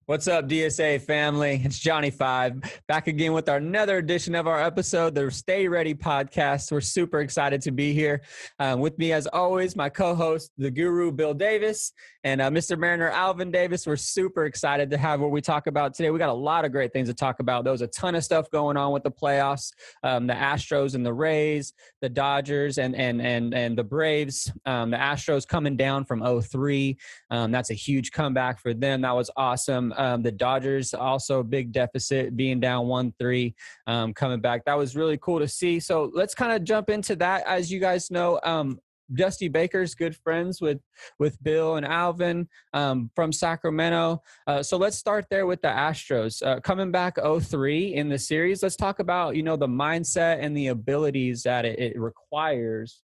What's up, DSA family? It's Johnny Five back again with another edition of our episode, the Stay Ready podcast. We're super excited to be here. With me, as always, my co-host, the Guru Bill Davis, and Mr. Mariner Alvin Davis. We're super excited to have what we talk about today. We got a lot of great things to talk about. There was a ton of stuff going on with the playoffs, the Astros and the Rays, the Dodgers and the Braves. The Astros coming down from 0-3. That's a huge comeback for them. That was awesome. The Dodgers also a big deficit, being down 1-3, coming back. That was really cool to see. So let's kind of jump into that. As you guys know, Dusty Baker's good friends with Bill and Alvin from Sacramento. So let's start there with the Astros. Coming back 0-3 in the series, let's talk about, the mindset and the abilities that it requires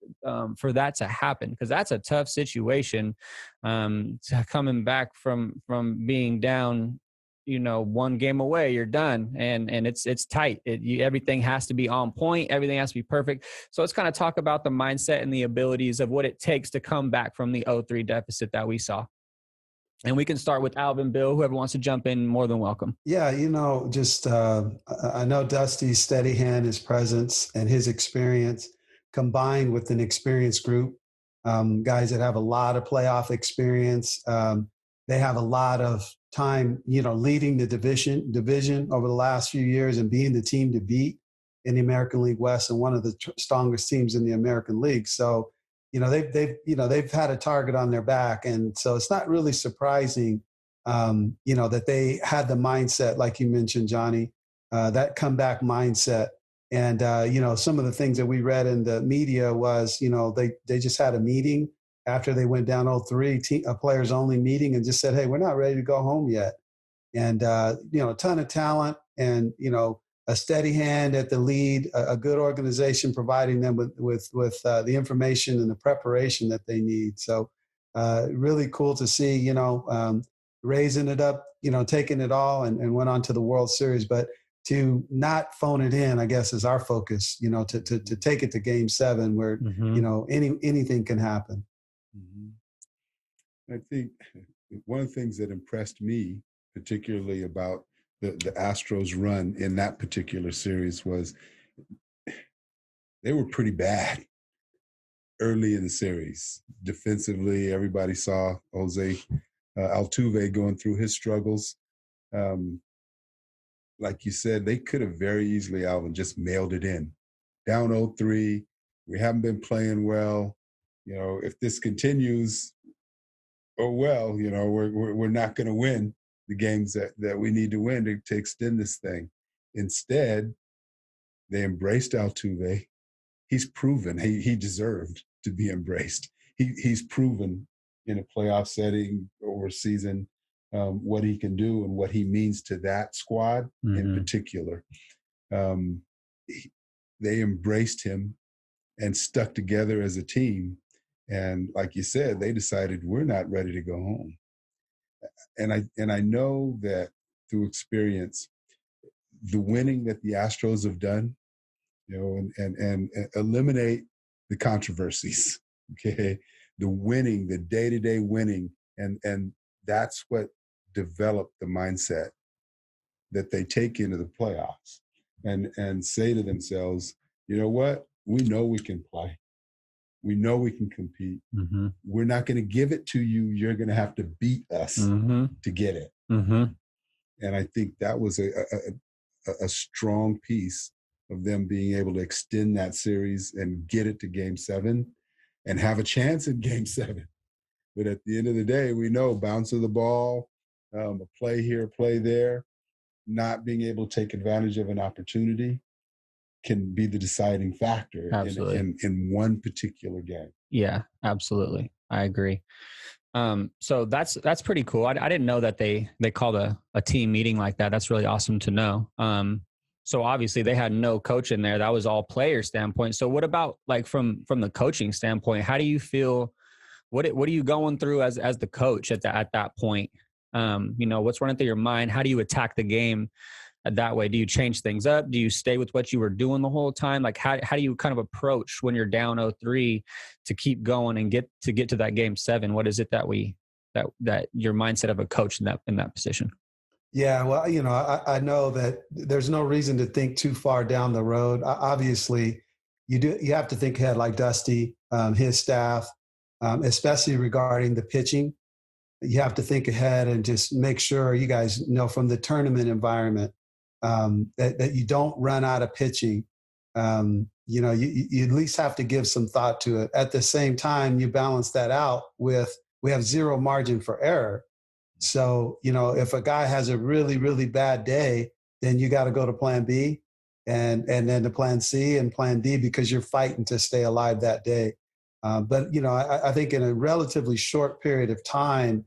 for that to happen, because that's a tough situation, coming back from being down, one game away, you're done. And it's tight. Everything has to be on point. Everything has to be perfect. So let's kind of talk about the mindset and the abilities of what it takes to come back from the 0-3 deficit that we saw. And we can start with Alvin, Bill, whoever wants to jump in, more than welcome. Yeah, I know Dusty's steady hand, his presence, and his experience combined with an experienced group, guys that have a lot of playoff experience. They have a lot of time, leading the division over the last few years and being the team to beat in the American League West and one of the strongest teams in the American League. So, they've had a target on their back. And so it's not really surprising, that they had the mindset, like you mentioned, Johnny, that comeback mindset. And, some of the things that we read in the media was, they just had a meeting after they went down 0-3, a players only meeting, and just said, hey, we're not ready to go home yet. And, a ton of talent and, a steady hand at the lead, a good organization providing them with the information and the preparation that they need. So really cool to see, raising it up, taking it all and went on to the World Series. But to not phone it in, I guess, is our focus, to take it to Game 7 where, anything can happen. I think one of the things that impressed me, particularly about the Astros run in that particular series, was they were pretty bad early in the series. Defensively, everybody saw Jose Altuve going through his struggles. Like you said, they could have very easily, Alvin, just mailed it in. Down 0-3, we haven't been playing well. If this continues, we're not going to win the games that we need to win to extend this thing. Instead, they embraced Altuve. He's proven he deserved to be embraced. He's proven in a playoff setting over a season what he can do and what he means to that squad in particular. They embraced him and stuck together as a team. And like you said, they decided we're not ready to go home. And I know that through experience, the winning that the Astros have done, and eliminate the controversies, okay? The winning, the day-to-day winning, and that's what developed the mindset that they take into the playoffs and say to themselves, you know what? We know we can play. We know we can compete. We're not going to give it to you. You're going to have to beat us to get it. And I think that was a strong piece of them being able to extend that series and get it to Game 7 and have a chance in Game 7. But at the end of the day, we know bounce of the ball, a play here, play there, not being able to take advantage of an opportunity can be the deciding factor in one particular game. Yeah, absolutely. I agree. So that's pretty cool. I didn't know that they called a team meeting like that. That's really awesome to know. So obviously they had no coach in there. That was all player standpoint. So what about like from the coaching standpoint? How do you feel? What are you going through as the coach at that point? What's running through your mind? How do you attack the game that way? Do you change things up? Do you stay with what you were doing the whole time? Like how do you kind of approach when you're down 0-3 to keep going and get to that Game 7? What is it that your mindset of a coach in that position? Yeah, well, I know that there's no reason to think too far down the road. Obviously, you have to think ahead, like Dusty, his staff, especially regarding the pitching. You have to think ahead and just make sure you guys know from the tournament environment that you don't run out of pitching. You at least have to give some thought to it. At the same time, you balance that out with we have zero margin for error. So, if a guy has a really, really bad day, then you got to go to plan B and then to plan C and plan D because you're fighting to stay alive that day. But, I think in a relatively short period of time,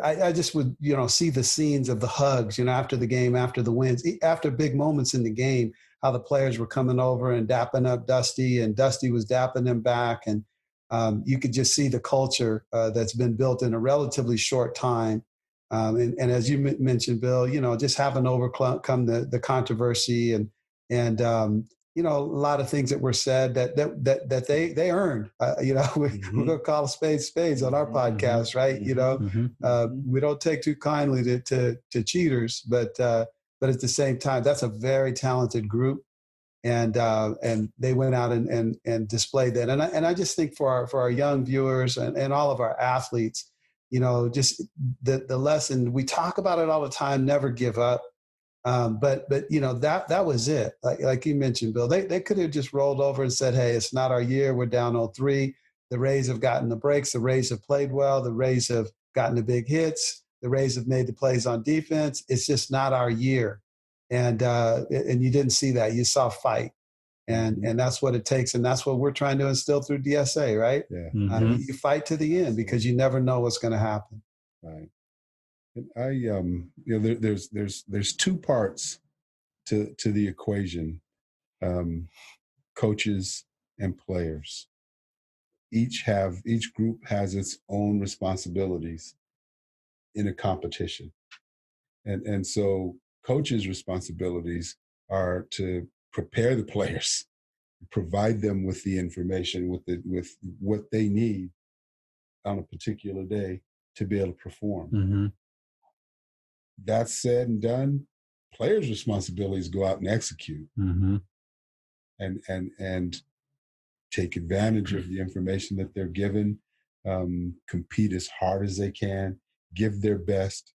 I just would, see the scenes of the hugs, after the game, after the wins, after big moments in the game, how the players were coming over and dapping up Dusty and Dusty was dapping them back. And you could just see the culture that's been built in a relatively short time. And as you mentioned, Bill, just having overcome the controversy and a lot of things that were said that they earned. We're going to call spades on our podcast, right? We don't take too kindly to cheaters, but at the same time, that's a very talented group. And they went out and displayed that. And I just think for our young viewers and all of our athletes, just the lesson, we talk about it all the time, never give up. But that was it. Like you mentioned, Bill, they could have just rolled over and said, hey, it's not our year. We're down 0-3. The Rays have gotten the breaks. The Rays have played well. The Rays have gotten the big hits. The Rays have made the plays on defense. It's just not our year. And you didn't see that. You saw fight. And that's what it takes. And that's what we're trying to instill through DSA, right? Yeah. You fight to the end because you never know what's going to happen. Right. And there's two parts to the equation, coaches and players. Each group has its own responsibilities in a competition. And so coaches' responsibilities are to prepare the players, provide them with the information, with what they need on a particular day to be able to perform. Mm-hmm. That said and done, players' responsibilities go out and execute, and take advantage of the information that they're given, compete as hard as they can, give their best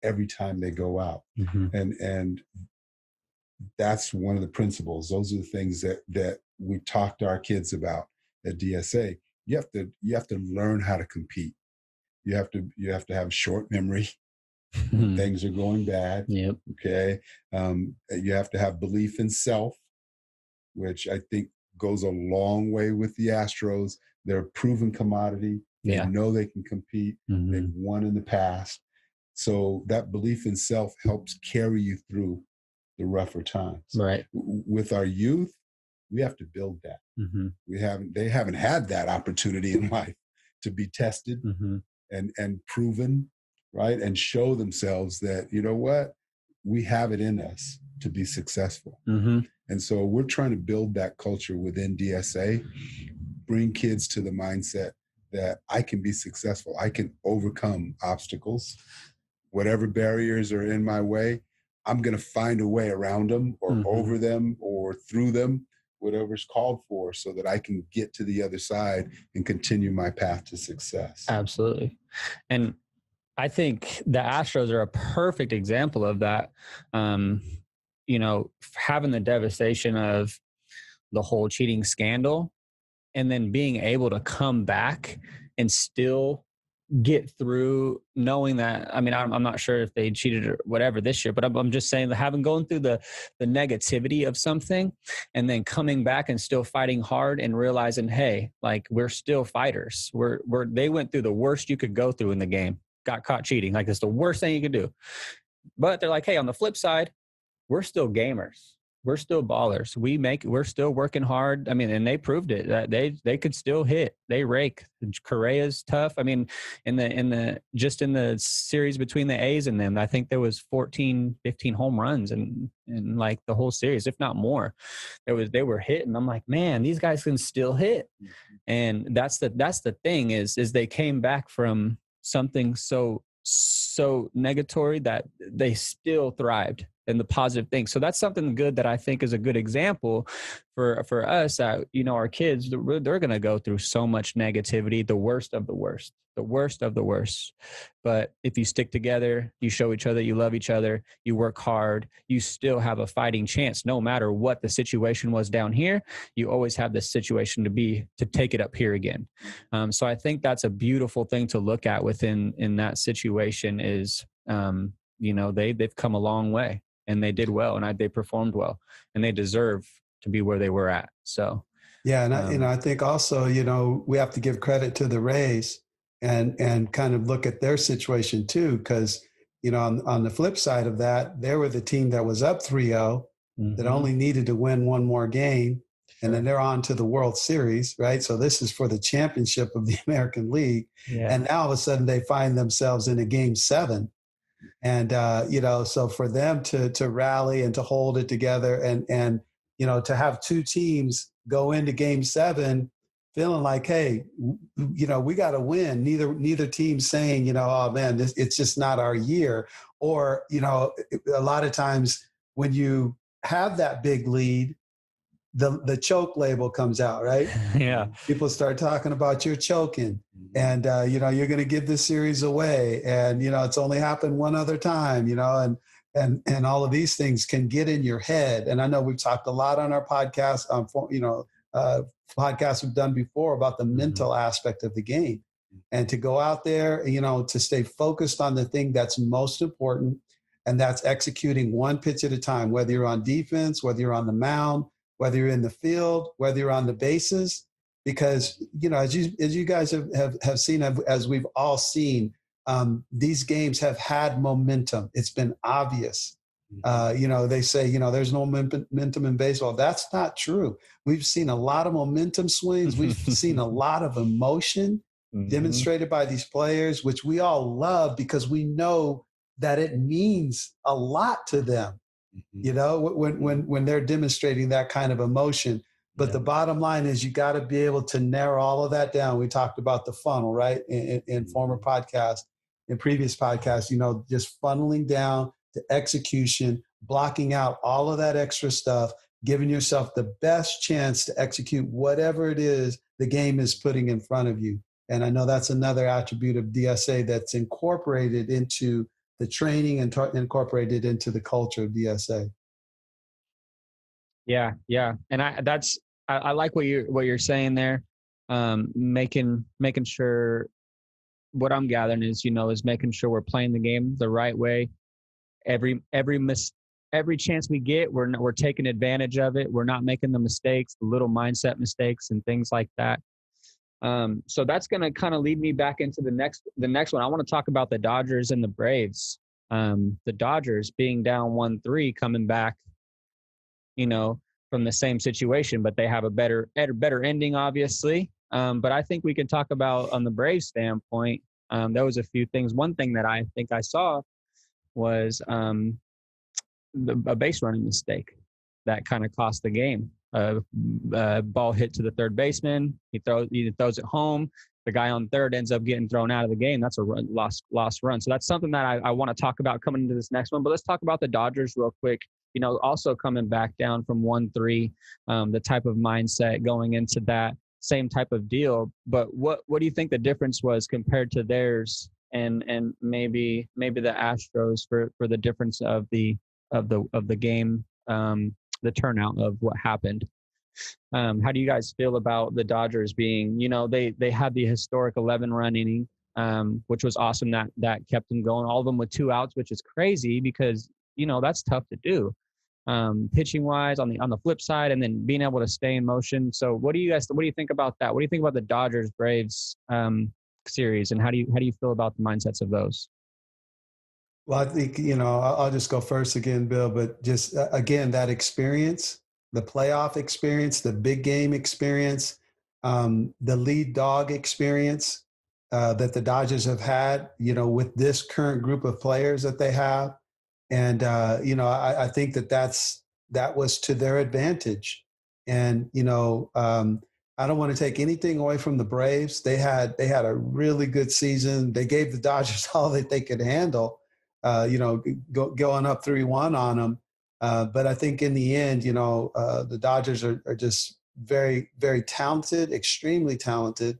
every time they go out, and that's one of the principles. Those are the things that we talk to our kids about at DSA. You have to learn how to compete. You have to have short memory. When things are going bad. Yep. Okay. You have to have belief in self, which I think goes a long way with the Astros. They're a proven commodity. They know they can compete. They've won in the past. So that belief in self helps carry you through the rougher times. Right. With our youth, we have to build that. They haven't had that opportunity in life to be tested and proven, right? And show themselves that, you know what, we have it in us to be successful. And so we're trying to build that culture within DSA, bring kids to the mindset that I can be successful. I can overcome obstacles. Whatever barriers are in my way, I'm going to find a way around them or over them or through them, whatever's called for, so that I can get to the other side and continue my path to success. Absolutely. And I think the Astros are a perfect example of that. Having the devastation of the whole cheating scandal and then being able to come back and still get through, knowing that, I mean, I'm not sure if they cheated or whatever this year, but I'm just saying that having gone through the negativity of something and then coming back and still fighting hard and realizing, hey, like, we're still fighters. They went through the worst you could go through in the game, got caught cheating. Like, it's the worst thing you could do. But they're like, hey, on the flip side, we're still gamers. We're still ballers. We're still working hard. I mean, and they proved it that they could still hit. They rake. Correa's tough. I mean, in the series between the A's and them, I think there was 14, 15 home runs in like the whole series, if not more. They were hitting. I'm like, man, these guys can still hit. And that's the thing is they came back from something so so negatory that they still thrived and the positive things. So that's something good that I think is a good example for us that, you know, our kids, they're going to go through so much negativity, the worst of the worst, the worst of the worst. But if you stick together, you show each other, you love each other, you work hard, you still have a fighting chance. No matter what the situation was down here, you always have this situation to take it up here again. So I think that's a beautiful thing to look at in that situation is, you know, they've come a long way and they did well and they performed well and they deserve to be where they were at. So, yeah. And I think also, you know, we have to give credit to the Rays and kind of look at their situation too. Cause, you know, on the flip side of that, they were the team that was up 3-0 that only needed to win one more game. And then they're on to the World Series, right? So this is for the championship of the American League. Yeah. And now all of a sudden they find themselves in a game 7. And, you know, so for them to rally and to hold it together and, you know, to have two teams go into game 7 feeling like, hey, you know, we got to win. Neither team saying, you know, oh man, it's just not our year. Or, you know, a lot of times when you have that big lead, the choke label comes out, right? Yeah. People start talking about you're choking and, you know, you're going to give this series away. And, you know, it's only happened one other time, you know, and all of these things can get in your head. And I know we've talked a lot on our podcast, you know, podcasts we've done before about the mental aspect of the game and to go out there, you know, to stay focused on the thing that's most important. And that's executing one pitch at a time, whether you're on defense, whether you're on the mound, whether you're in the field, whether you're on the bases, because, you know, as you guys have seen, as we've all seen, these games have had momentum. It's been obvious. You know, they say, you know, there's no momentum in baseball. That's not true. We've seen a lot of momentum swings. We've seen a lot of emotion demonstrated by these players, which we all love because we know that it means a lot to them. You know, when they're demonstrating that kind of emotion. But the bottom line is you got to be able to narrow all of that down. We talked about the funnel, right? In former podcasts, in previous podcasts, you know, just funneling down to execution, blocking out all of that extra stuff, giving yourself the best chance to execute whatever it is the game is putting in front of you. And I know that's another attribute of DSA that's incorporated into the training and incorporated into the culture of DSA. Yeah. And I like what you're saying there. Making sure, what I'm gathering is, you know, is making sure we're playing the game the right way. Every chance we get, we're taking advantage of it. We're not making the mistakes, the little mindset mistakes and things like that. So that's going to kind of lead me back into the next one. I want to talk about the Dodgers and the Braves. The Dodgers being down 1-3, coming back, you know, from the same situation, but they have a better ending, obviously. But I think we can talk about on the Braves standpoint. There was a few things. One thing that I think I saw was a base running mistake that kind of cost the game. Ball hit to the third baseman. He throws it home. The guy on third ends up getting thrown out of the game. That's a lost run. So that's something that I want to talk about coming into this next one. But let's talk about the Dodgers real quick. You know, also coming back down from 1-3, the type of mindset going into that same type of deal. But what do you think the difference was compared to theirs and maybe the Astros for the difference of the game, the turnout of what happened? How do you guys feel about the Dodgers being, you know, they had the historic 11-run inning, which was awesome that kept them going, all of them with 2 outs, which is crazy because, you know, that's tough to do. Pitching wise on the flip side, and then being able to stay in motion. So what do you think about that? What do you think about the Dodgers Braves series, and how do you feel about the mindsets of those? Well, I think, you know, I'll just go first again, Bill, but just again, that experience, the playoff experience, the big game experience, the lead dog experience that the Dodgers have had, you know, with this current group of players that they have. And, you know, I think that was to their advantage. And, you know, I don't want to take anything away from the Braves. They had a really good season. They gave the Dodgers all that they could handle, going up 3-1 on them. But I think in the end, the Dodgers are just very, very talented, extremely talented,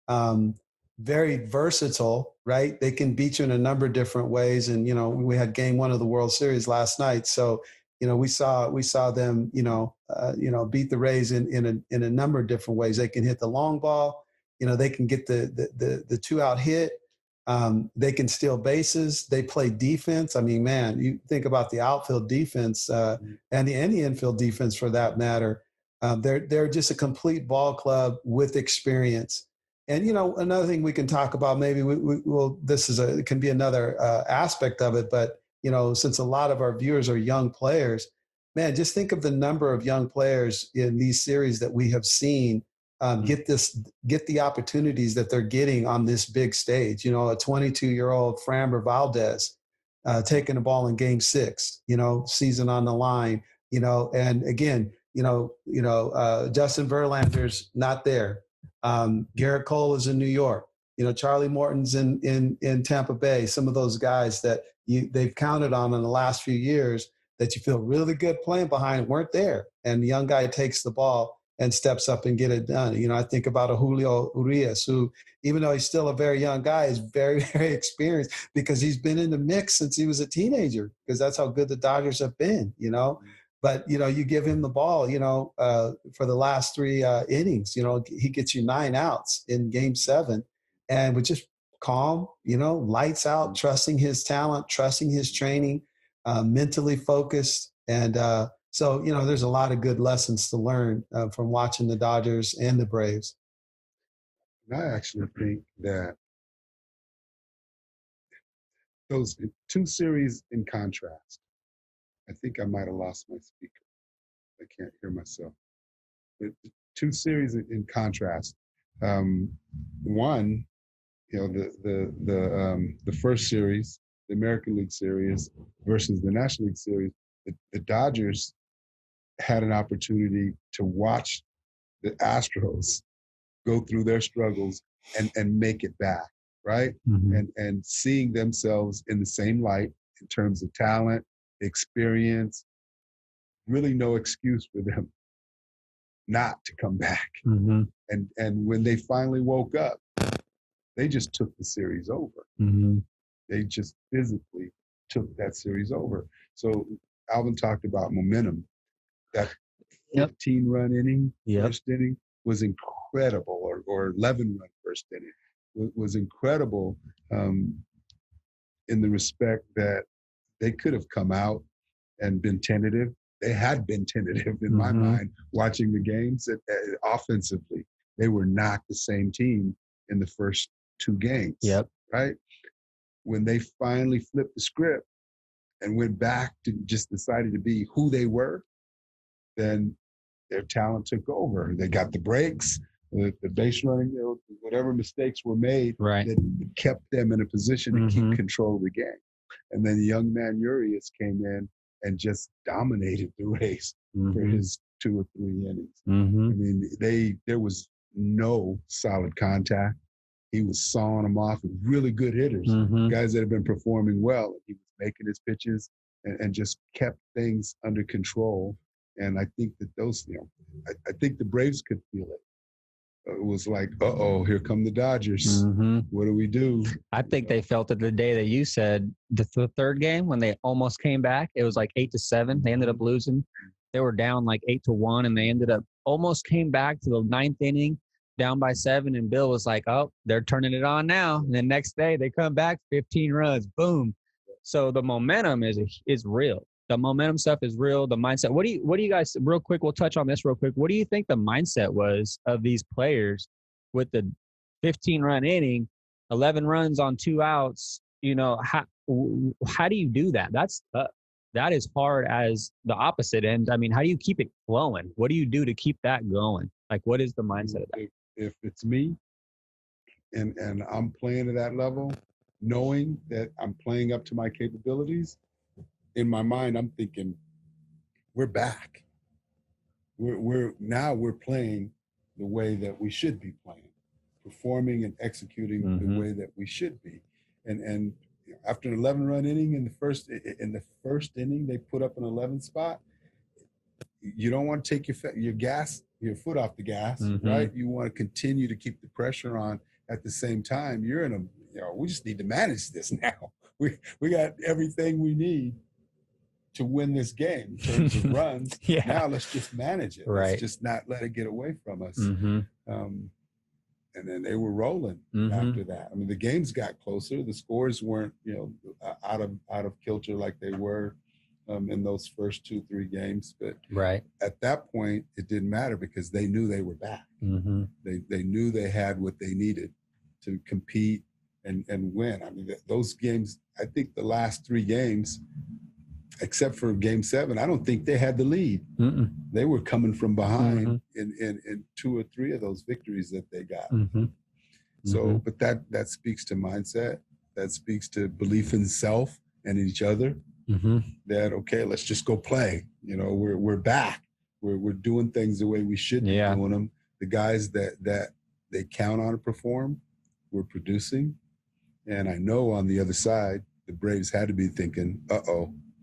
um, very versatile, right? They can beat you in a number of different ways. And, we had game 1 of the World Series last night. So, we saw them, beat the Rays in a number of different ways. They can hit the long ball, they can get the 2-out hit. They can steal bases. They play defense. I mean, man, you think about the outfield defense and the infield defense for that matter. They're just a complete ball club with experience. And another thing we can talk about, maybe it can be another aspect of it. But since a lot of our viewers are young players, man, just think of the number of young players in these series that we have seen get the opportunities that they're getting on this big stage. A 22-year-old Framber Valdez taking the ball in Game 6. Season on the line. And again, Justin Verlander's not there. Garrett Cole is in New York. Charlie Morton's in Tampa Bay. Some of those guys that they've counted on in the last few years that you feel really good playing behind weren't there. And the young guy takes the ball and steps up and get it done. I think about a Julio Urias, who, even though he's still a very young guy, is very, very experienced because he's been in the mix since he was a teenager, because that's how good the Dodgers have been, But, you give him the ball, for the last 3 innings, he gets you 9 outs in Game 7, and with just calm, lights out, trusting his talent, trusting his training, mentally focused. And so, there's a lot of good lessons to learn from watching the Dodgers and the Braves. I actually think that those 2 series in contrast, I think I might have lost my speaker. I can't hear myself. But 2 series in contrast. One, the first series, the American League Series versus the National League Series, the Dodgers had an opportunity to watch the Astros go through their struggles and make it back, right? Mm-hmm. And seeing themselves in the same light in terms of talent, experience, really no excuse for them not to come back. Mm-hmm. And when they finally woke up, they just took the series over. Mm-hmm. They just physically took that series over. So Alvin talked about momentum. That 15-run inning, first inning, was incredible, or 11-run first inning was incredible in the respect that they could have come out and been tentative. They had been tentative in my mind watching the games. Offensively, they were not the same team in the first 2 games, right? When they finally flipped the script and went back to just decided to be who they were, then their talent took over. They got the breaks, the base running, whatever mistakes were made, that kept them in a position to keep control of the game. And then the young man Urias came in and just dominated the race for his 2 or 3 innings. I mean, there was no solid contact. He was sawing them off with really good hitters, guys that have been performing well. He was making his pitches and just kept things under control. And I think that I think the Braves could feel it. It was like, uh-oh, here come the Dodgers. What do we do? I think they felt it the day that you said the 3rd game when they almost came back. It was like 8-7. They ended up losing. They were down like 8-1, and they ended up almost came back to the 9th inning, down by 7. And Bill was like, "Oh, they're turning it on now." And then next day they come back, 15 runs, boom. So the momentum is real. The momentum stuff is real. The mindset. What do you guys, real quick, we'll touch on this real quick. What do you think the mindset was of these players with the 15-run inning, 11 runs on 2 outs? How do you do that? That is hard as the opposite end. I mean, how do you keep it flowing? What do you do to keep that going? Like, what is the mindset of that? If it's me and I'm playing at that level, knowing that I'm playing up to my capabilities, in my mind, I'm thinking, we're back. We're playing the way that we should be playing, performing and executing the way that we should be. And after an 11-run inning in the first inning, they put up an 11 spot. You don't want to take your foot off the gas, right? You want to continue to keep the pressure on. At the same time, we just need to manage this now. We got everything we need to win this game in terms of runs. Now let's just manage it. Right. Let's just not let it get away from us. And then they were rolling after that. I mean, the games got closer. The scores weren't, out of kilter like they were in those first 2-3 games. But at that point, it didn't matter because they knew they were back. They knew they had what they needed to compete and win. I mean, those games, I think the last 3 games, except for Game 7, I don't think they had the lead. They were coming from behind in 2 or 3 of those victories that they got. So, but that speaks to mindset. That speaks to belief in self and each other. That, okay, let's just go play. We're back. We're doing things the way we should be doing them. The guys that they count on to perform, we're producing. And I know on the other side, the Braves had to be thinking,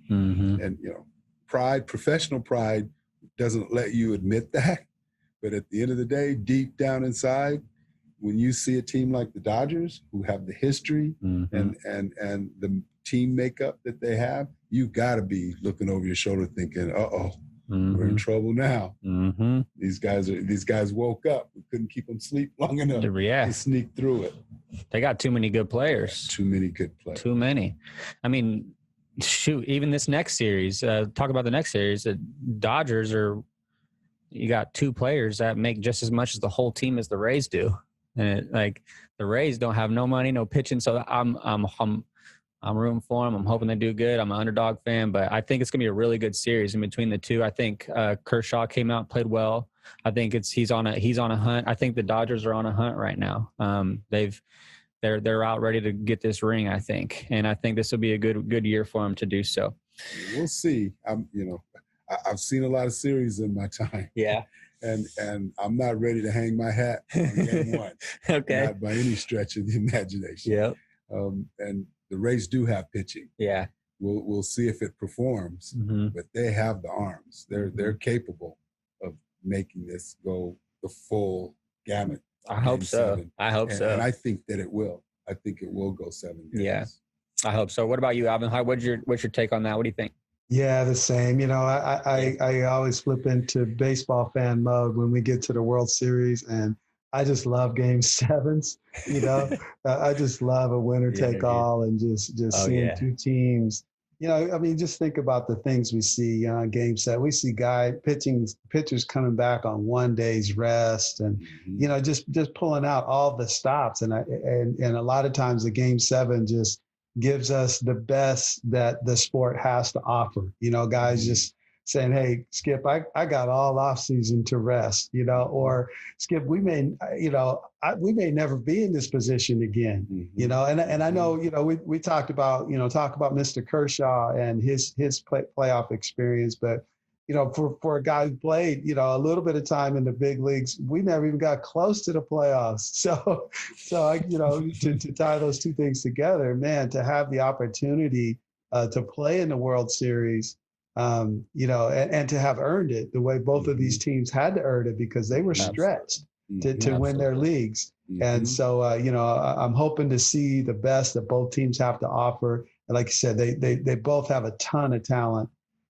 and pride, professional pride doesn't let you admit that. But at the end of the day, deep down inside, when you see a team like the Dodgers, who have the history and the team makeup that they have, you got to be looking over your shoulder thinking, we're in trouble now. These guys woke up. We couldn't keep them asleep long enough to sneak through it. They got too many good players. Too many good players. Too many. I mean, shoot, even this next series, talk about the next series, the Dodgers you got 2 players that make just as much as the whole team as the Rays do. And the Rays don't have no money, no pitching. So I'm rooting for them. I'm hoping they do good. I'm an underdog fan, but I think it's going to be a really good series in between the 2. I think Kershaw came out and played well. I think he's on a hunt. I think the Dodgers are on a hunt right now. They're out ready to get this ring, I think, and I think this will be a good year for them to do so. We'll see. I've seen a lot of series in my time. Yeah. And I'm not ready to hang my hat on Game 1. Okay. Not by any stretch of the imagination. Yep. And the Rays do have pitching. Yeah. We'll see if it performs, but they have the arms. They're capable of making this go the full gamut. I hope so. And I think that it will. I think it will go 7 games. Yeah. I hope so. What about you, Alvin? What's your take on that? What do you think? Yeah, the same. I always flip into baseball fan mode when we get to the World Series, and I just love Game 7s. I just love a winner take all, and just seeing 2 teams. Just think about the things we see on Game 7. We see pitchers coming back on 1 day's rest, and just pulling out all the stops. And a lot of times the Game 7 just gives us the best that the sport has to offer. Guys just saying, "Hey, Skip, I got all off season to rest," or Skip, we may never be in this position again, and I know, we talked about, about Mr. Kershaw and his playoff experience, but, for a guy who played, a little bit of time in the big leagues, we never even got close to the playoffs. So to tie those 2 things together, man, to have the opportunity to play in the World Series, and to have earned it the way both of these teams had to earn it because they were stretched to win their leagues. And so, I'm hoping to see the best that both teams have to offer. And like you said, they both have a ton of talent.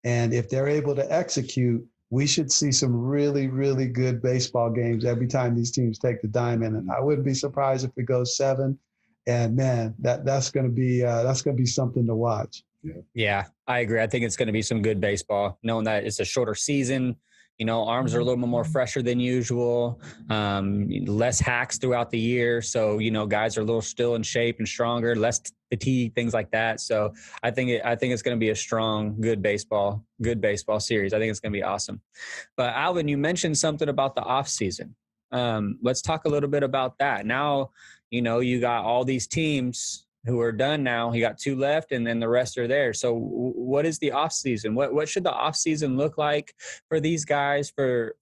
And if they're able to execute, we should see some really, really good baseball games every time these teams take the diamond. And I wouldn't be surprised if it goes 7. And man, that's going to be something to watch. Yeah, I agree. I think it's going to be some good baseball, knowing that it's a shorter season. Arms are a little bit more fresher than usual, less hacks throughout the year. So, guys are a little still in shape and stronger, less fatigue, things like that. So I think it's going to be a strong, good baseball series. I think it's going to be awesome. But Alvin, you mentioned something about the off season. Let's talk a little bit about that. Now, you got all these teams who are done now. He got 2 left, and then the rest are there. So what is the off season? What should the off season look like for these guys for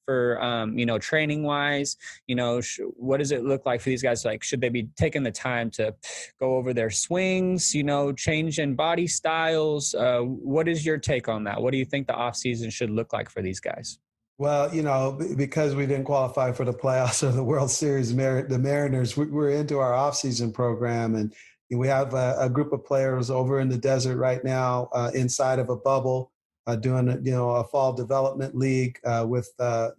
training wise? What does it look like for these guys? Like, should they be taking the time to go over their swings, change in body styles? What is your take on that? What do you think the off season should look like for these guys? Well, because we didn't qualify for the playoffs or the World Series, the Mariners, we're into our off-season program, and we have a group of players over in the desert right now, inside of a bubble, doing a fall development league with 5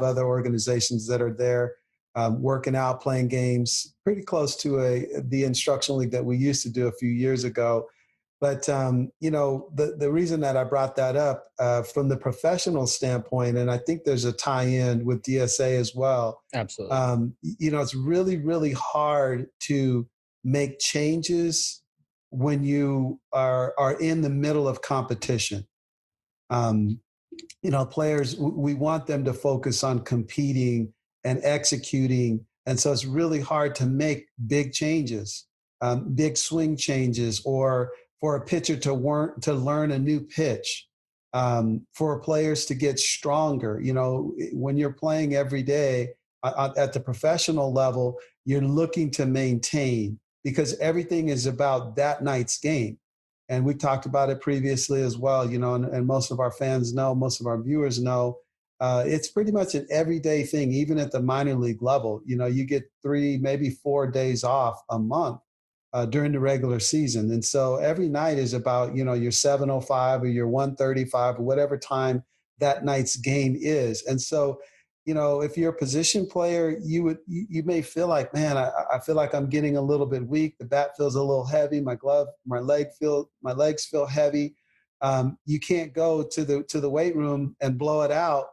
other organizations that are there, working out, playing games, pretty close to the instructional league that we used to do a few years ago. But the reason that I brought that up from the professional standpoint, and I think there's a tie-in with DSA as well. Absolutely. It's really, really hard to make changes when you are in the middle of competition. Players, we want them to focus on competing and executing, and so it's really hard to make big changes, big swing changes, or for a pitcher to learn a new pitch, for players to get stronger. When you're playing every day at the professional level, you're looking to maintain, because everything is about that night's game. And we talked about it previously as well, and most of our fans know, most of our viewers know, it's pretty much an everyday thing, even at the minor league level. You get 3, maybe 4 days off a month during the regular season. And so every night is about, your 7:05 or your 1:35 or whatever time that night's game is. And so, if you're a position player, you may feel like, man, I feel like I'm getting a little bit weak. The bat feels a little heavy. My legs feel heavy. You can't go to the weight room and blow it out,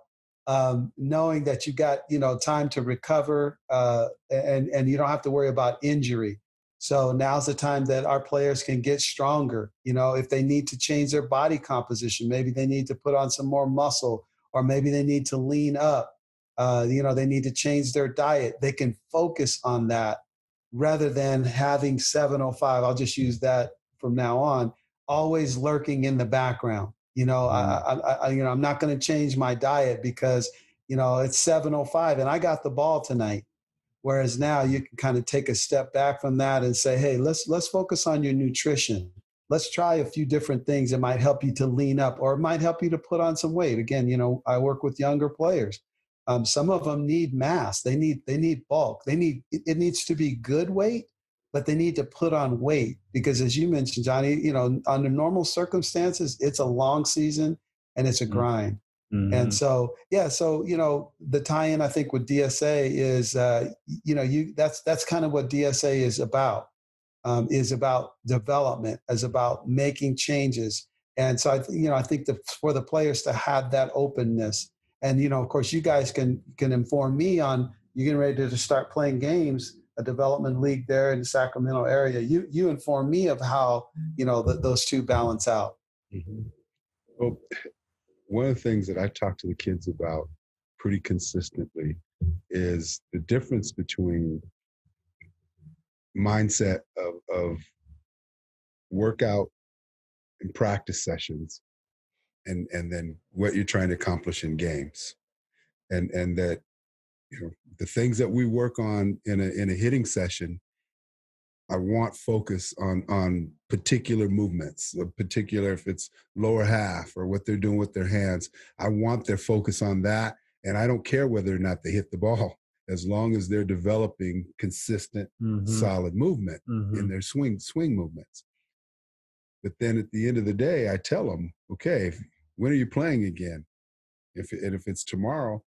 knowing that you got, time to recover, and you don't have to worry about injury. So now's the time that our players can get stronger. If they need to change their body composition, maybe they need to put on some more muscle, or maybe they need to lean up. They need to change their diet. They can focus on that rather than having 7:05. I'll just use that from now on, always lurking in the background. I'm not going to change my diet because, it's 7:05 and I got the ball tonight. Whereas now you can kind of take a step back from that and say, hey, let's focus on your nutrition. Let's try a few different things that might help you to lean up, or it might help you to put on some weight. Again, I work with younger players. Some of them need mass. They need bulk. It needs to be good weight, but they need to put on weight, because as you mentioned, Johnny, under normal circumstances, it's a long season and it's a grind. Mm-hmm. And so, the tie-in, I think, with DSA is, that's kind of what DSA is about development, is about making changes. And so, I think for the players to have that openness, and, of course, you guys can inform me on, you're getting ready to start playing games, a development league there in the Sacramento area. You inform me of how, those two balance out. Mm-hmm. Well, one of the things that I talk to the kids about pretty consistently is the difference between mindset of workout and practice sessions and then what you're trying to accomplish in games. And that, the things that we work on in a hitting session, I want focus on particular movements, particular, if it's lower half or what they're doing with their hands. I want their focus on that. And I don't care whether or not they hit the ball, as long as they're developing consistent, solid movement in their swing movements. But then at the end of the day, I tell them, okay, when are you playing again? If it's tomorrow,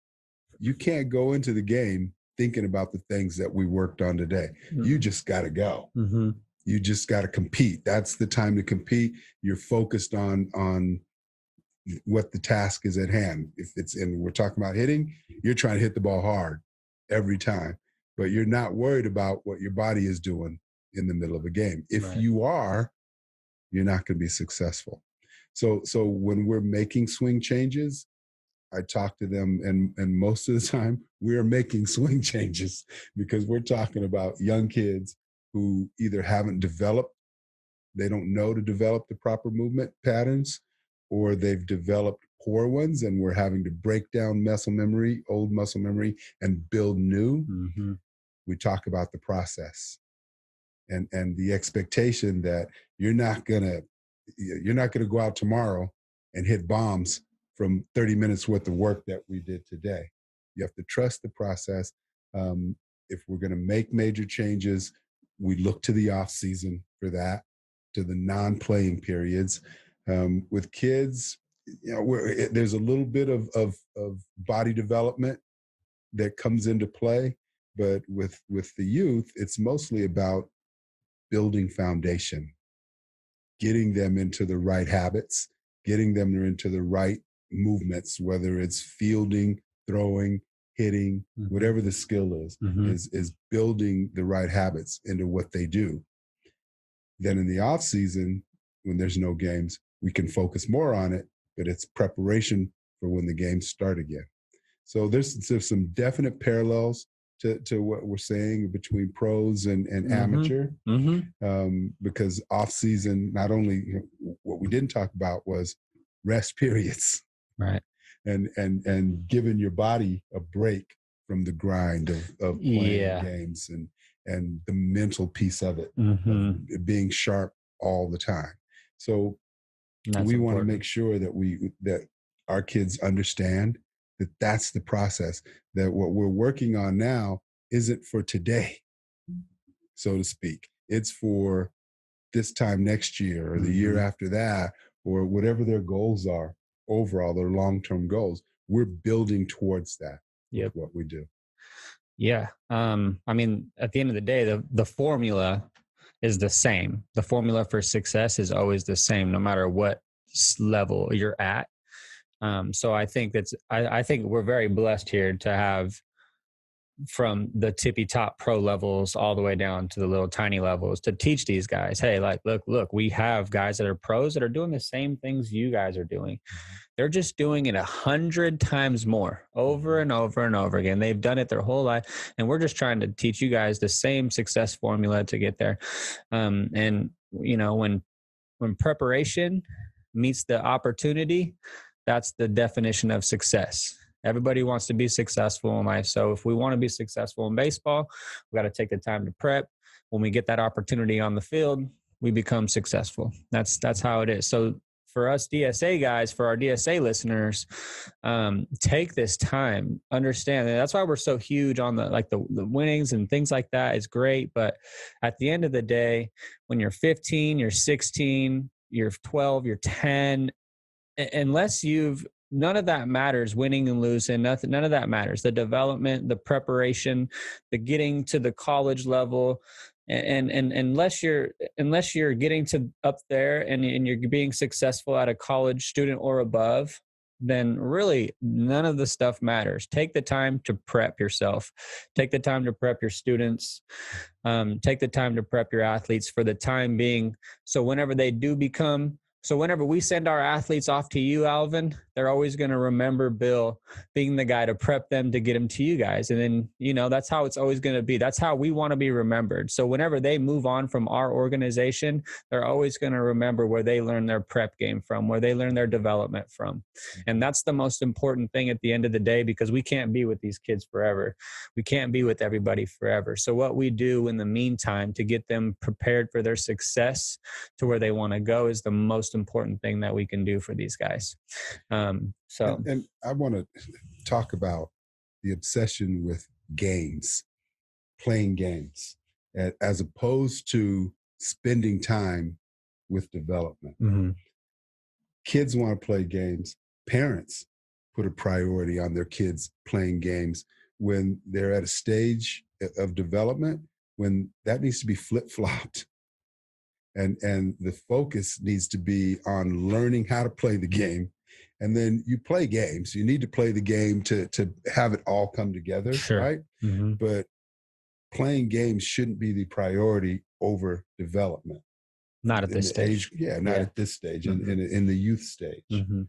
you can't go into the game thinking about the things that we worked on today. Mm-hmm. You just got to go. Mm-hmm. You just got to compete. That's the time to compete. You're focused on what the task is at hand. And we're talking about hitting, you're trying to hit the ball hard every time, but you're not worried about what your body is doing in the middle of a game. If you are, you're not going to be successful. So when we're making swing changes, I talk to them, and most of the time we're making swing changes, because we're talking about young kids who either haven't developed they don't know to develop the proper movement patterns, or they've developed poor ones and we're having to break down old muscle memory, and build new. Mm-hmm. We talk about the process and the expectation that you're not gonna go out tomorrow and hit bombs from 30 minutes worth of work that we did today. You have to trust the process. If we're going to make major changes, we look to the off season for that, to the non-playing periods. With kids, there's a little bit of body development that comes into play, but with the youth, it's mostly about building foundation, getting them into the right habits, getting them into the right movements, whether it's fielding, throwing, hitting, whatever the skill is, is building the right habits into what they do. Then in the off season, when there's no games, we can focus more on it, but it's preparation for when the games start again. So there's some definite parallels to what we're saying between pros and amateur, because off season, not only what we didn't talk about was rest periods, right, and giving your body a break from the grind of playing games and the mental piece of it, of it being sharp all the time. So we want to make sure that our kids understand that that's the process, that what we're working on now isn't for today, so to speak. It's for this time next year or the year after that, or whatever their goals are overall, their long-term goals. We're building towards that with what we do. Yeah. I mean, at the end of the day, the formula is the same. The formula for success is always the same, no matter what level you're at. So I think I think we're very blessed here to have, from the tippy top pro levels all the way down to the little tiny levels, to teach these guys, hey, like, look, we have guys that are pros that are doing the same things you guys are doing. They're just doing it 100 times more, over and over and over again. They've done it their whole life. And we're just trying to teach you guys the same success formula to get there. And when preparation meets the opportunity, that's the definition of success. Everybody wants to be successful in life. So if we want to be successful in baseball, we got to take the time to prep. When we get that opportunity on the field, we become successful. That's how it is. So for us DSA guys, for our DSA listeners, take this time, understand that. That's why we're so huge on the winnings and things like that is great. But at the end of the day, when you're 15, you're 16, you're 12, you're 10, unless none of that matters. Winning and losing, none of that matters. The development, the preparation, the getting to the college level, and unless you're getting to up there and you're being successful at a college student or above, then really none of the stuff matters. Take the time to prep yourself. Take the time to prep your students. Take the time to prep your athletes for the time being. So whenever we send our athletes off to you, Alvin, they're always going to remember Bill being the guy to prep them to get them to you guys. And then, that's how it's always going to be. That's how we want to be remembered. So whenever they move on from our organization, they're always going to remember where they learned their prep game from, where they learned their development from. And that's the most important thing at the end of the day, because we can't be with these kids forever. We can't be with everybody forever. So what we do in the meantime to get them prepared for their success to where they want to go is the most important thing that we can do for these guys. And I want to talk about the obsession with games, playing games, as opposed to spending time with development. Kids want to play games. Parents put a priority on their kids playing games when they're at a stage of development when that needs to be flip-flopped. And the focus needs to be on learning how to play the game. And then you play games. You need to play the game to have it all come together, right? But playing games shouldn't be the priority over development. Not at this stage. At this stage, in the youth stage. You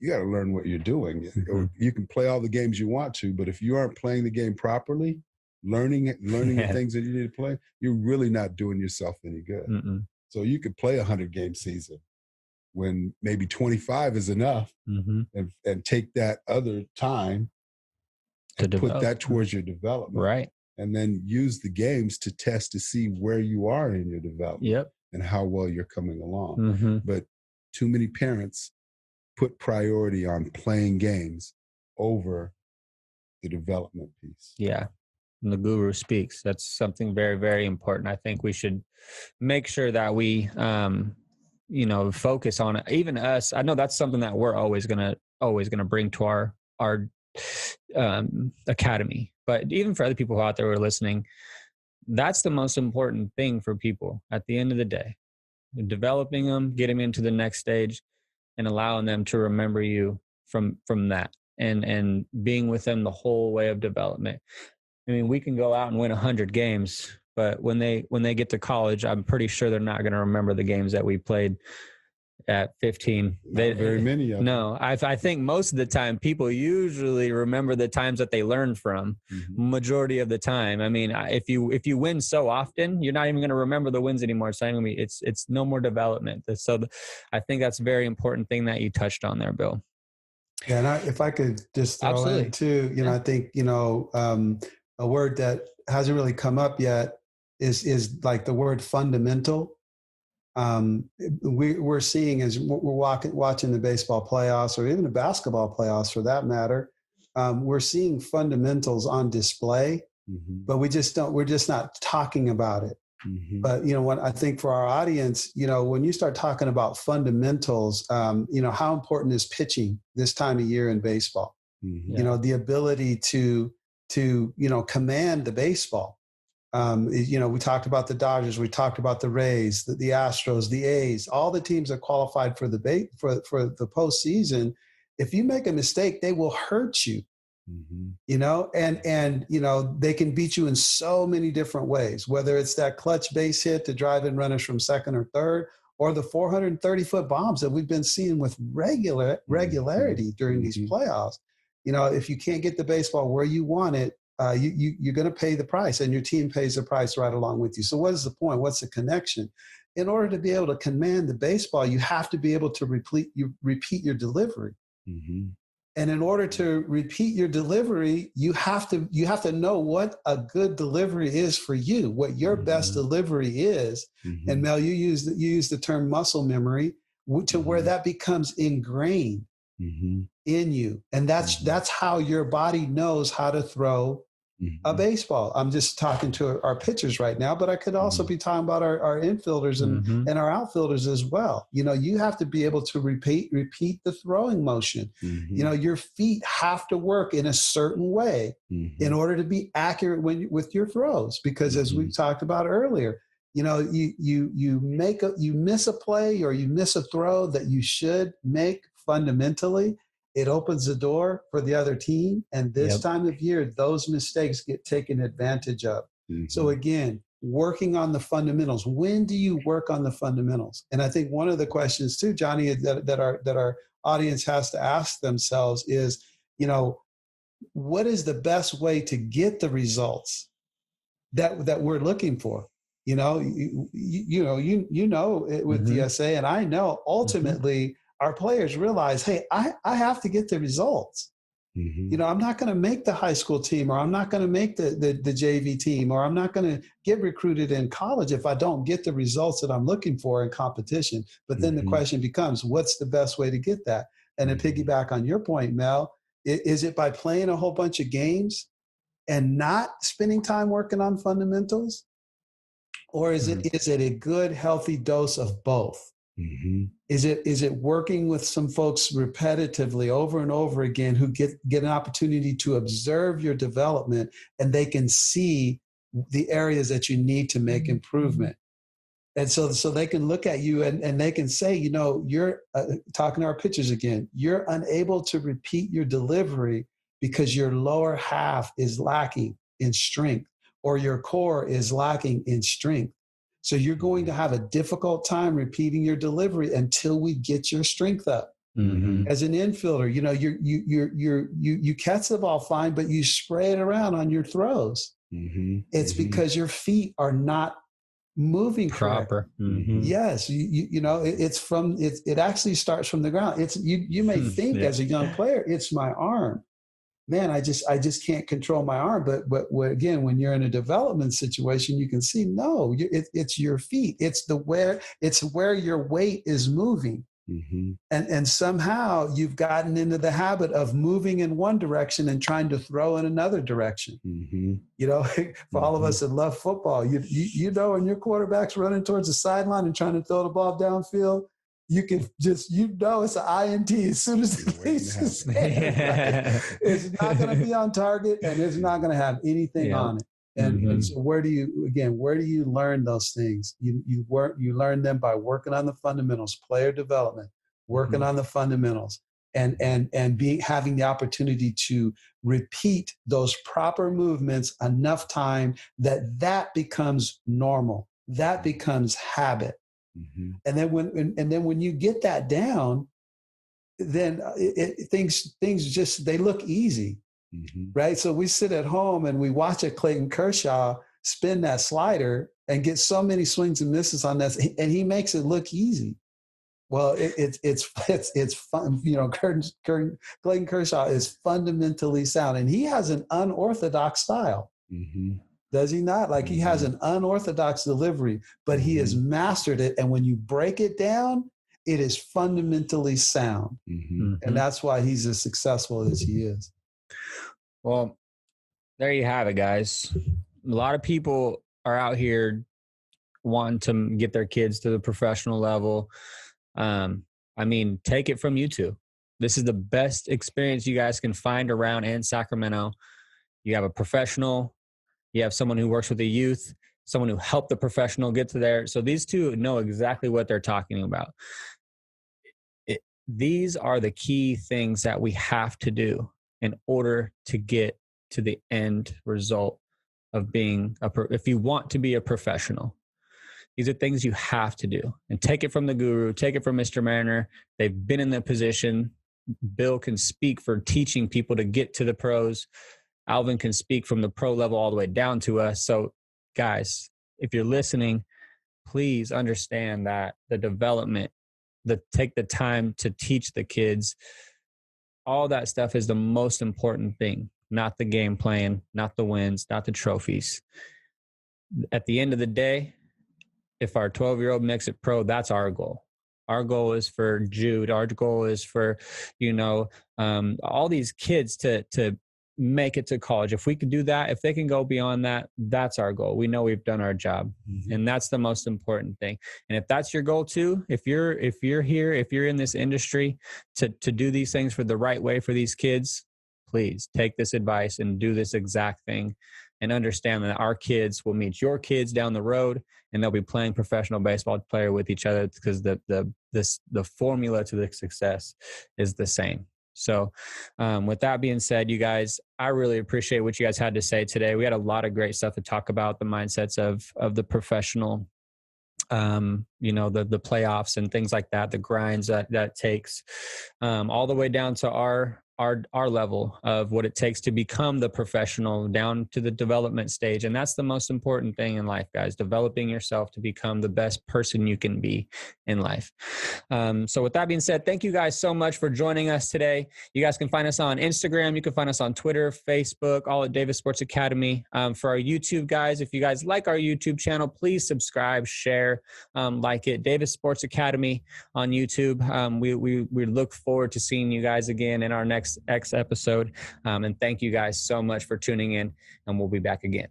got to learn what you're doing. You can play all the games you want to, but if you aren't playing the game properly, learning the things that you need to play, you're really not doing yourself any good. So you could play 100-game season when maybe 25 is enough, and take that other time and put that towards your development. Right. And then use the games to test to see where you are in your development and how well you're coming along. But too many parents put priority on playing games over the development piece. Yeah. And the guru speaks. That's something very, very important. I think we should make sure that we, focus on it. Even us, I know that's something that we're always going to bring to our academy, but even for other people out there who are listening, that's the most important thing for people at the end of the day, developing them, getting them into the next stage and allowing them to remember you from that and being with them the whole way of development. I mean, we can go out and win 100 games, but when they get to college, I'm pretty sure they're not going to remember the games that we played at 15. Not very many of them. No, I think most of the time people usually remember the times that they learned from. Majority of the time. I mean, if you win so often, you're not even going to remember the wins anymore. So it's no more development. So I think that's a very important thing that you touched on there, Bill. Yeah, and if I could just throw in too, I think a word that hasn't really come up yet is like the word fundamental. We're seeing as we're watching the baseball playoffs or even the basketball playoffs for that matter, we're seeing fundamentals on display, but we're just not talking about it. But what I think for our audience, when you start talking about fundamentals, how important is pitching this time of year in baseball? The ability to command the baseball. We talked about the Dodgers, we talked about the Rays, the Astros, the A's, all the teams that qualified for the postseason. If you make a mistake, they will hurt you. And they can beat you in so many different ways, whether it's that clutch base hit to drive in runners from second or third, or the 430-foot bombs that we've been seeing with regularity during these playoffs. If you can't get the baseball where you want it, you're going to pay the price, and your team pays the price right along with you. So what is the point? What's the connection? In order to be able to command the baseball, you have to be able to repeat your delivery. And in order to repeat your delivery, you have to know what a good delivery is for you, what your best delivery is. And Mel, you use the term muscle memory to where that becomes ingrained in you. And that's how your body knows how to throw a baseball. I'm just talking to our pitchers right now, but I could also be talking about our infielders and our outfielders as well. You have to be able to repeat the throwing motion. Your feet have to work in a certain way in order to be accurate with your throws, because as we talked about earlier, you miss a play or you miss a throw that you should make fundamentally. It opens the door for the other team. And this time of year, those mistakes get taken advantage of. So again, working on the fundamentals. When do you work on the fundamentals? And I think one of the questions too, Johnny, that our audience has to ask themselves is, what is the best way to get the results that we're looking for? With DSA, and I know ultimately our players realize, hey, I have to get the results. I'm not going to make the high school team, or I'm not going to make the JV team, or I'm not going to get recruited in college if I don't get the results that I'm looking for in competition. But then the question becomes, what's the best way to get that? And to piggyback on your point, Mel, is it by playing a whole bunch of games and not spending time working on fundamentals? Or is it a good, healthy dose of both? Is it working with some folks repetitively over and over again who get an opportunity to observe your development, and they can see the areas that you need to make improvement? And so they can look at you and they can say, you're talking to our pitchers again, you're unable to repeat your delivery because your lower half is lacking in strength, or your core is lacking in strength. So you're going to have a difficult time repeating your delivery until we get your strength up. As an infielder, you catch the ball fine, but you spray it around on your throws. It's because your feet are not moving correctly. Proper. Mm-hmm. Yes, it actually starts from the ground. It's you may think as a young player, it's my arm. Man, I just can't control my arm. But again, when you're in a development situation, you can see no, it's your feet. It's where your weight is moving. Mm-hmm. And somehow you've gotten into the habit of moving in one direction and trying to throw in another direction. Mm-hmm. For all of us that love football, you know when your quarterback's running towards the sideline and trying to throw the ball downfield, you can just it's an INT as soon as the face is there. It's not going to be on target, and it's not going to have anything on it. And so where do you learn those things? You learn them by working on the fundamentals, player development, working on the fundamentals, and having the opportunity to repeat those proper movements enough time that becomes normal, that becomes habit. Mm-hmm. And then when you get that down, then things just they look easy. Mm-hmm. Right. So we sit at home and we watch a Clayton Kershaw spin that slider and get so many swings and misses on that. And he makes it look easy. Well, it's fun. Clayton Kershaw is fundamentally sound, and he has an unorthodox style. Mm-hmm. Does he not? Like he has an unorthodox delivery, but he has mastered it. And when you break it down, it is fundamentally sound. Mm-hmm. And that's why he's as successful as he is. Well, there you have it, guys. A lot of people are out here wanting to get their kids to the professional level. Take it from you two. This is the best experience you guys can find around in Sacramento. You have a professional, you have someone who works with the youth, someone who helped the professional get to there. So these two know exactly what they're talking about. These are the key things that we have to do in order to get to the end result of being if you want to be a professional. These are things you have to do. And take it from the guru, take it from Mr. Mariner. They've been in the position. Bill can speak for teaching people to get to the pros. Alvin can speak from the pro level all the way down to us. So guys, if you're listening, please understand that the development, take the time to teach the kids, all that stuff is the most important thing, not the game plan, not the wins, not the trophies. At the end of the day, if our 12-year-old makes it pro, that's our goal. Our goal is for Jude. Our goal is for, all these kids to make it to college. If we could do that, if they can go beyond that, that's our goal. We know we've done our job, and that's the most important thing. And if that's your goal too, if you're here, if you're in this industry to do these things for the right way for these kids, please take this advice and do this exact thing, and understand that our kids will meet your kids down the road, and they'll be playing professional baseball player with each other, because the formula to the success is the same. So with that being said, you guys, I really appreciate what you guys had to say today. We had a lot of great stuff to talk about, the mindsets of the professional, the playoffs and things like that, the grinds that takes, all the way down to our level of what it takes to become the professional, down to the development stage. And that's the most important thing in life, guys, developing yourself to become the best person you can be in life. So with that being said, thank you guys so much for joining us today. You guys can find us on Instagram. You can find us on Twitter, Facebook, all at Davis Sports Academy. For our YouTube guys, if you guys like our YouTube channel, please subscribe, share, like it, Davis Sports Academy on YouTube. We look forward to seeing you guys again in our next episode. And thank you guys so much for tuning in, and we'll be back again.